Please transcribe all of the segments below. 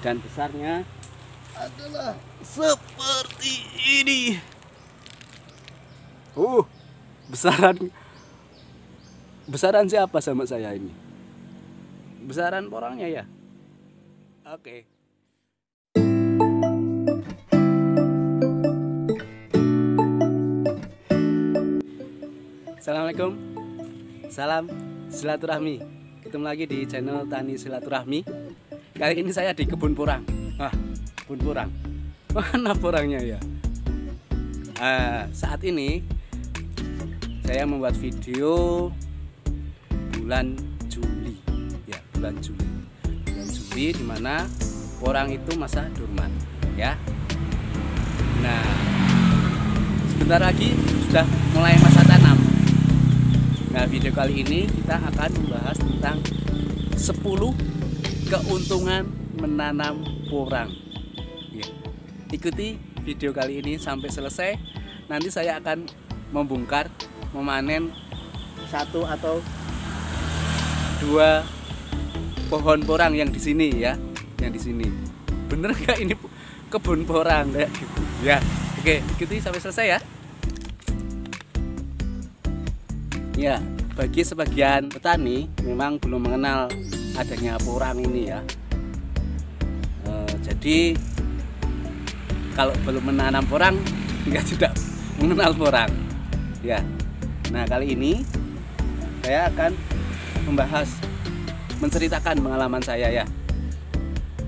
dan besarnya adalah seperti ini. Besaran siapa sama saya ini? Besaran porangnya ya. Oke. Assalamualaikum. Salam silaturahmi. Ketemu lagi di channel Tani Silaturahmi. Kali ini saya di kebun porang. Kebun porang. Mana porangnya ya? Saat ini saya membuat video bulan Juli. Ya, bulan Juli. Bulan Juli di mana porang itu masa dorman, ya. Nah, sebentar lagi sudah mulai masa tanam. Nah, video kali ini kita akan membahas tentang 10 keuntungan menanam porang. Ya. Ikuti video kali ini sampai selesai. Nanti saya akan membongkar, memanen 1 atau 2 pohon porang yang di sini ya, yang di sini. Bener nggak ini kebun porang kayak gitu? Ya, oke, ikuti sampai selesai ya. Ya, bagi sebagian petani memang belum mengenal adanya porang ini ya. Jadi kalau belum menanam porang, tidak mengenal porang. Ya. Nah, kali ini saya akan menceritakan pengalaman saya ya.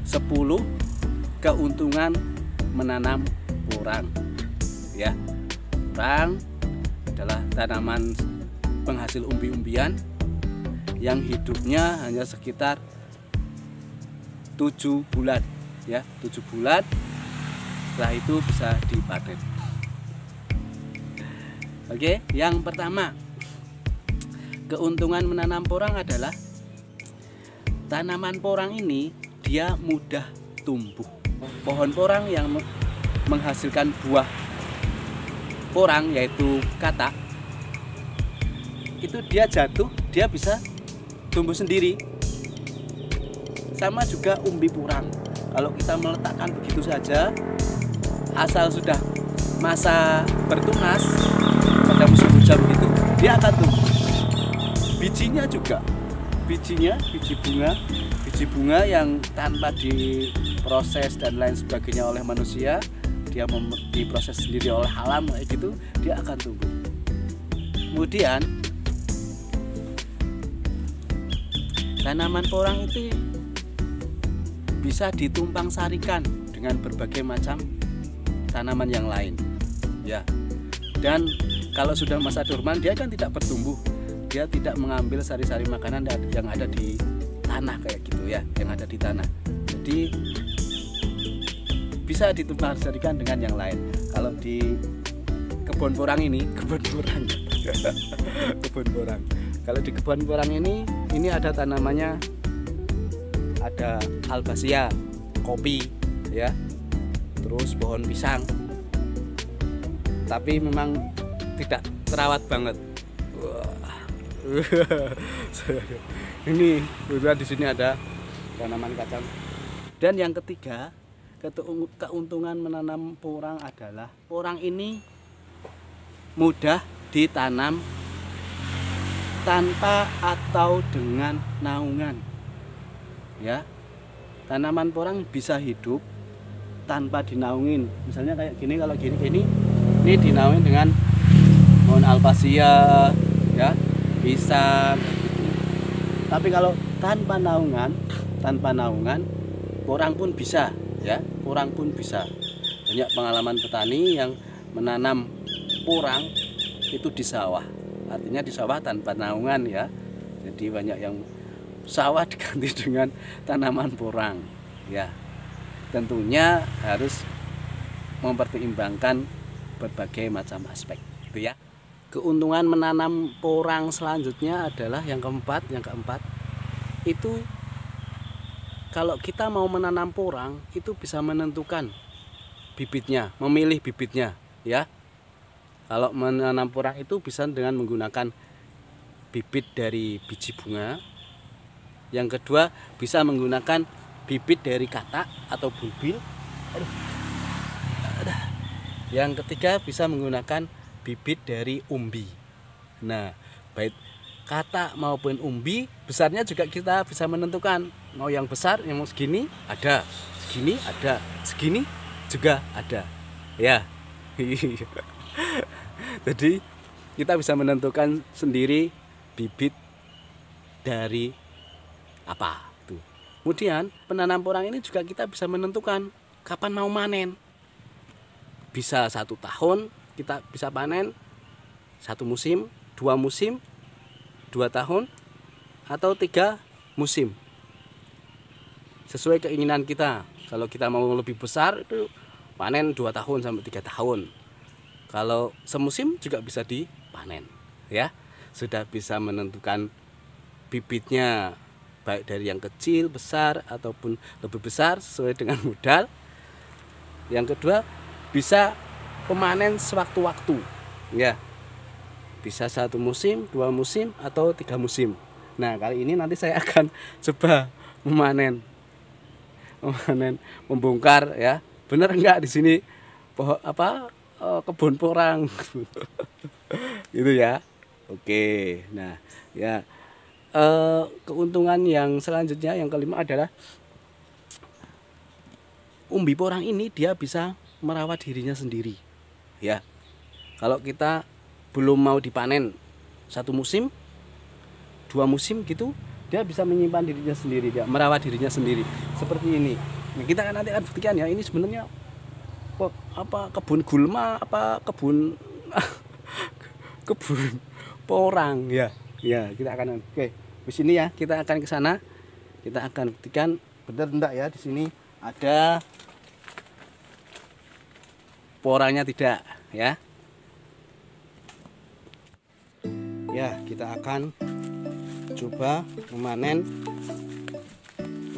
10 keuntungan menanam porang. Ya. Porang adalah tanaman penghasil umbi-umbian yang hidupnya hanya sekitar 7 bulan ya, 7 bulan. Setelah itu bisa dipanen. Oke, yang pertama, keuntungan menanam porang adalah tanaman porang ini dia mudah tumbuh. Pohon porang yang menghasilkan buah porang yaitu katak, itu dia jatuh, dia bisa tumbuh sendiri. Sama juga umbi porang. Kalau kita meletakkan begitu saja, asal sudah masa bertunas pada musim hujan begitu, dia akan tumbuh. Bijinya juga, biji bunga yang tanpa diproses dan lain sebagainya oleh manusia, dia diproses sendiri oleh alam kayak gitu, dia akan tumbuh. Kemudian tanaman porang itu bisa ditumpang sarikan dengan berbagai macam tanaman yang lain ya. Dan kalau sudah masa dorman dia kan tidak bertumbuh, dia tidak mengambil sari-sari makanan yang ada di tanah kayak gitu ya, yang ada di tanah. Jadi bisa ditumpang sarikan dengan yang lain. Kalau di kebun porang ini, kebun porang. Kalau di kebun porang ini ada tanamannya, ada albasia, kopi, ya, terus pohon pisang. Tapi memang tidak terawat banget. Ini kebetulan di sini ada tanaman kacang. Dan yang ketiga, keuntungan menanam porang adalah porang ini mudah ditanam tanpa atau dengan naungan ya. Tanaman porang bisa hidup tanpa dinaungin. Misalnya kayak gini, kalau gini ini dinaungin dengan pohon albasia ya, pisang gitu. Tapi kalau tanpa naungan porang pun bisa ya, porang pun bisa. Banyak pengalaman petani yang menanam porang itu di sawah. Artinya di sawah tanpa naungan ya. Jadi banyak yang sawah diganti dengan tanaman porang ya. Tentunya harus mempertimbangkan berbagai macam aspek gitu ya. Keuntungan menanam porang selanjutnya adalah yang keempat itu, kalau kita mau menanam porang itu bisa menentukan bibitnya, memilih bibitnya ya. Kalau menanam porang itu bisa dengan menggunakan bibit dari biji bunga. Yang kedua bisa menggunakan bibit dari katak atau bulbil. Yang ketiga bisa menggunakan bibit dari umbi. Nah, baik katak maupun umbi besarnya juga kita bisa menentukan. Mau yang besar, yang segini ada, segini juga ada. Ya. Jadi kita bisa menentukan sendiri bibit dari apa tuh. Kemudian penanam porang ini juga kita bisa menentukan kapan mau manen. Bisa 1 tahun kita bisa panen 1 musim, 2 musim, 2 tahun, atau 3 musim. Sesuai keinginan kita. Kalau kita mau lebih besar itu panen 2 tahun sampai 3 tahun. Kalau semusim juga bisa dipanen, ya. Sudah bisa menentukan bibitnya baik dari yang kecil, besar ataupun lebih besar sesuai dengan modal. Yang kedua, bisa pemanen sewaktu-waktu, ya. Bisa 1 musim, 2 musim atau 3 musim. Nah, kali ini nanti saya akan coba membongkar, ya. Benar enggak di sini kebun porang. Gitu ya. Oke. Nah, ya. Keuntungan yang selanjutnya yang kelima adalah umbi porang ini dia bisa merawat dirinya sendiri, ya. Kalau kita belum mau dipanen 1 musim, 2 musim gitu, dia bisa menyimpan dirinya sendiri, dia merawat dirinya sendiri seperti ini. Nah, kita nanti akan buktikan ya, ini sebenarnya kebun gulma, kebun kebun porang, ya. Ya, kita akan di sini ya, kita akan ke sana. Kita akan buktikan benar enggak ya di sini ada porangnya tidak, ya. Ya, kita akan coba memanen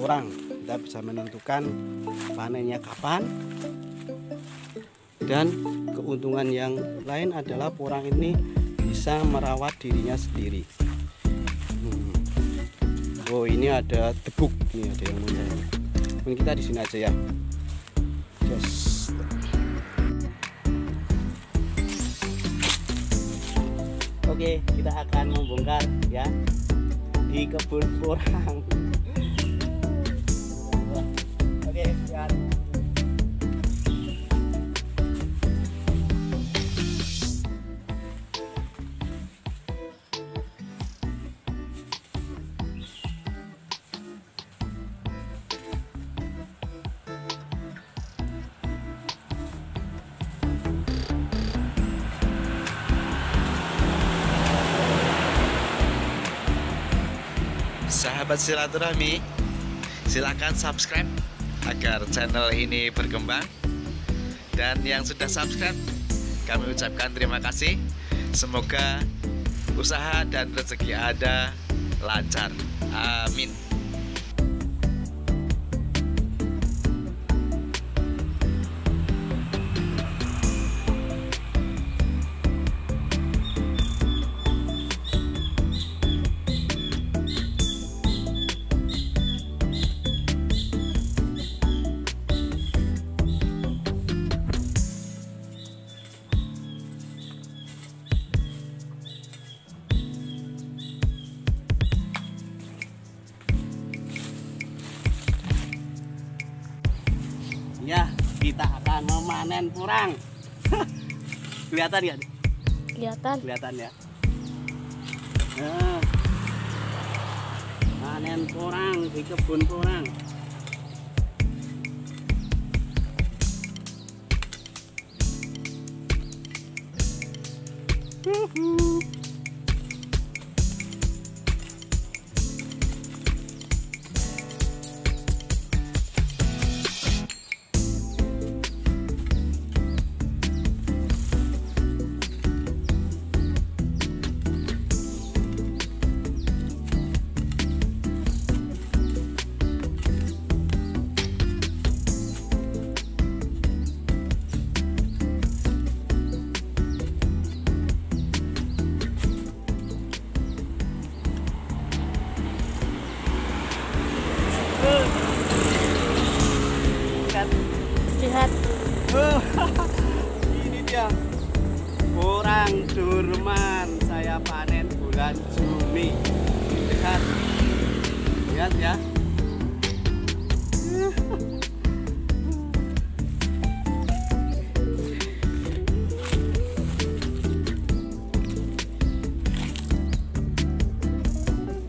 porang. Kita bisa menentukan panennya kapan. Dan keuntungan yang lain adalah porang ini bisa merawat dirinya sendiri. Oh, ini ada debuk, ini ada yang muncul. Mungkin kita di sini aja ya. Yes. Oke, kita akan membongkar ya di kebun porang. Oke, lihat. Sahabat silaturahmi, silakan subscribe agar channel ini berkembang. Dan yang sudah subscribe, kami ucapkan terima kasih. Semoga usaha dan rezeki Anda lancar. Amin. Ya, kita akan memanen porang. Kelihatan ya? Kelihatan ya. Nah, panen porang di kebun porang. lihat. Ini dia porang Dorman saya panen bulan Juni. Lihat, lihat ya.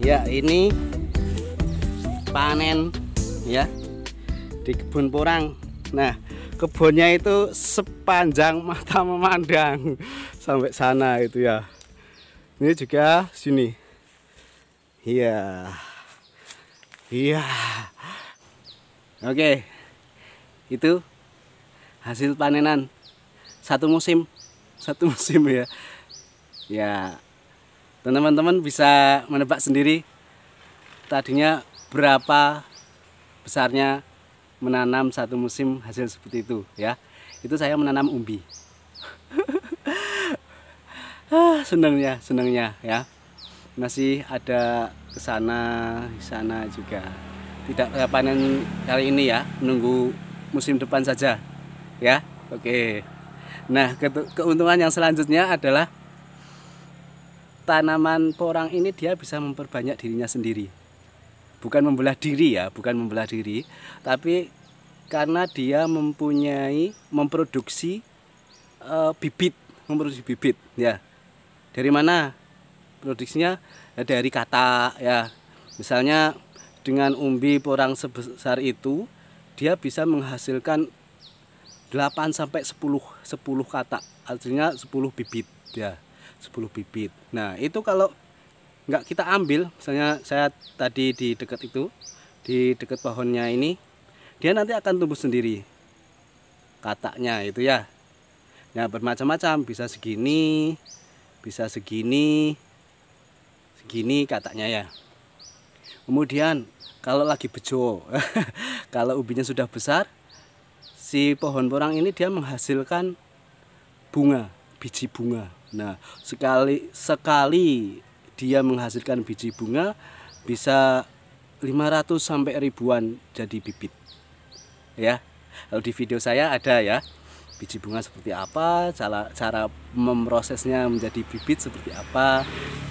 Ya, ini panen ya di kebun porang. Nah, kebunnya itu sepanjang mata memandang sampai sana itu ya. Ini juga sini. Iya. Iya. Oke. Itu hasil panenan satu musim ya. Ya. Teman-teman bisa menebak sendiri tadinya berapa besarnya menanam satu musim hasil seperti itu ya. Itu saya menanam umbi. Senangnya ya. Masih ada ke sana juga. Tidak panen kali ini ya, menunggu musim depan saja ya. Oke. Nah, keuntungan yang selanjutnya adalah tanaman porang ini dia bisa memperbanyak dirinya sendiri. Bukan membelah diri ya, bukan membelah diri, tapi karena dia memproduksi bibit ya. Dari mana produksinya? Ya, dari katak ya. Misalnya dengan umbi porang sebesar itu dia bisa menghasilkan 8 sampai 10 katak, artinya 10 bibit ya. 10 bibit. Nah, itu kalau nggak kita ambil, misalnya saya tadi di dekat itu, di dekat pohonnya ini, dia nanti akan tumbuh sendiri kataknya itu ya. Nah, bermacam-macam, bisa segini kataknya ya. Kemudian kalau lagi bejo, kalau ubinya sudah besar, si pohon porang ini dia menghasilkan biji bunga. Nah, sekali dia menghasilkan biji bunga bisa 500 sampai ribuan jadi bibit. Ya. Kalau di video saya ada ya. Biji bunga seperti apa, cara memprosesnya menjadi bibit seperti apa,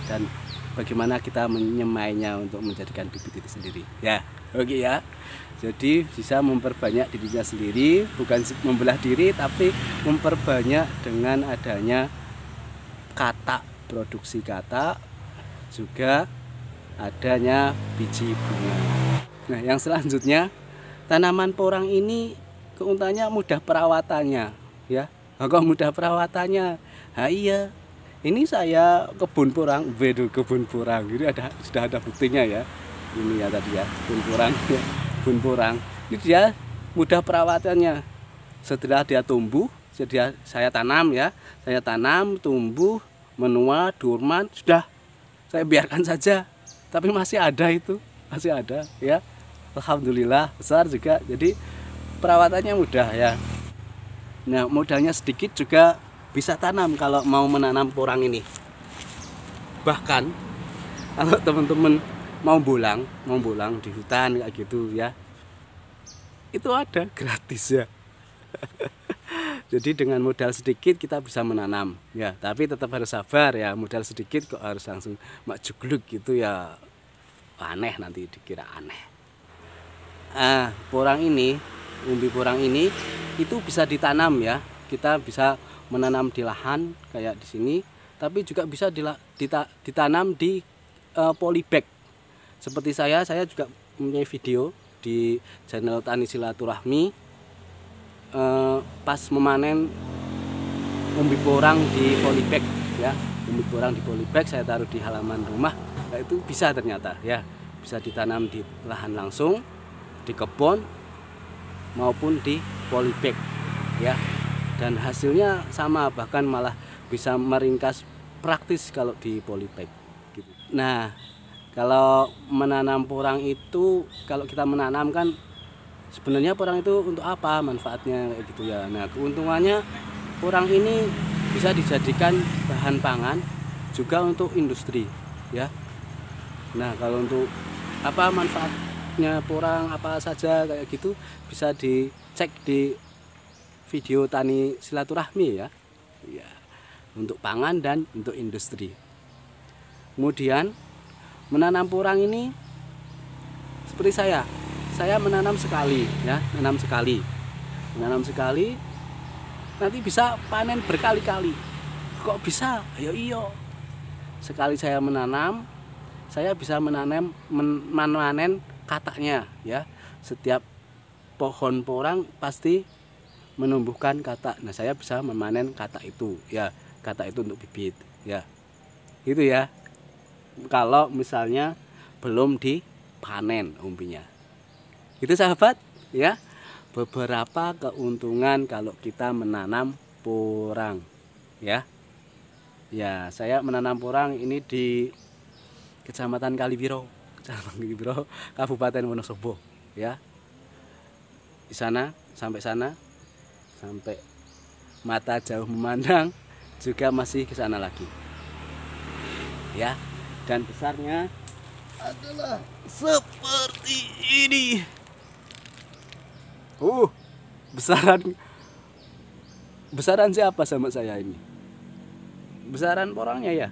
dan bagaimana kita menyemainya untuk menjadikan bibit itu sendiri. Ya. Oke ya. Jadi bisa memperbanyak dirinya sendiri, bukan membelah diri, tapi memperbanyak dengan adanya katak, produksi katak, juga adanya biji bunga. Nah, yang selanjutnya tanaman porang ini keuntungannya mudah perawatannya ya. Kok mudah perawatannya? Nah, iya. Ini saya kebun porang, kebun porang. Ini sudah ada buktinya ya. Ini ya tadi ya, kebun porang ya. Kebun porang. Ini dia mudah perawatannya. Setelah dia tumbuh, saya tanam ya. Saya tanam, tumbuh, menua, dorman, sudah saya biarkan saja. Tapi masih ada itu, masih ada ya. Alhamdulillah besar juga. Jadi perawatannya mudah ya. Nah, modalnya sedikit juga bisa tanam kalau mau menanam porang ini. Bahkan kalau teman-teman mau bolang di hutan kayak gitu ya, itu ada gratis ya. Jadi dengan modal sedikit kita bisa menanam ya, tapi tetap harus sabar ya. Modal sedikit kok harus langsung majugluk gitu ya, aneh, nanti dikira aneh. Porang ini, umbi porang ini itu bisa ditanam ya. Kita bisa menanam di lahan kayak di sini, tapi juga bisa ditanam di polybag. Seperti saya juga punya video di channel Tani Silaturahmi pas memanen umbi porang di polybag ya. Umbi porang di polybag saya taruh di halaman rumah. Nah, itu bisa ternyata ya, bisa ditanam di lahan langsung, di kebun maupun di polybag ya, dan hasilnya sama, bahkan malah bisa meringkas praktis kalau di polybag gitu. Nah, kalau menanam porang itu, kalau kita menanam kan sebenarnya porang itu untuk apa manfaatnya kayak gitu ya. Nah, keuntungannya porang ini bisa dijadikan bahan pangan juga untuk industri ya. Nah, kalau untuk apa manfaatnya porang apa saja kayak gitu bisa dicek di video tani silaturahmi ya. Ya, untuk pangan dan untuk industri. Kemudian menanam porang ini seperti saya menanam sekali ya, menanam sekali nanti bisa panen berkali-kali. Kok bisa? Ayo iyo. Sekali saya menanam, saya bisa memanen kataknya ya. Setiap pohon porang pasti menumbuhkan katak. Nah, saya bisa memanen katak itu ya. Katak itu untuk bibit ya. Gitu ya. Kalau misalnya belum dipanen umbinya. Itu sahabat ya. Beberapa keuntungan kalau kita menanam porang ya. Ya, saya menanam porang ini di Kecamatan Kaliwiro, Kabupaten Wonosobo ya. Di sana sampai mata jauh memandang juga masih ke sana lagi. Ya, dan besarnya adalah seperti ini. Besaran siapa sama saya ini? Besaran porangnya ya.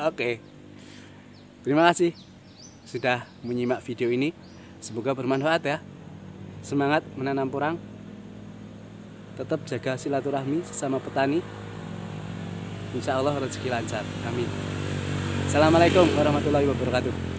Oke. Terima kasih sudah menyimak video ini. Semoga bermanfaat ya. Semangat menanam porang. Tetap jaga silaturahmi sesama petani. Insya Allah rezeki lancar. Amin. Assalamualaikum warahmatullahi wabarakatuh.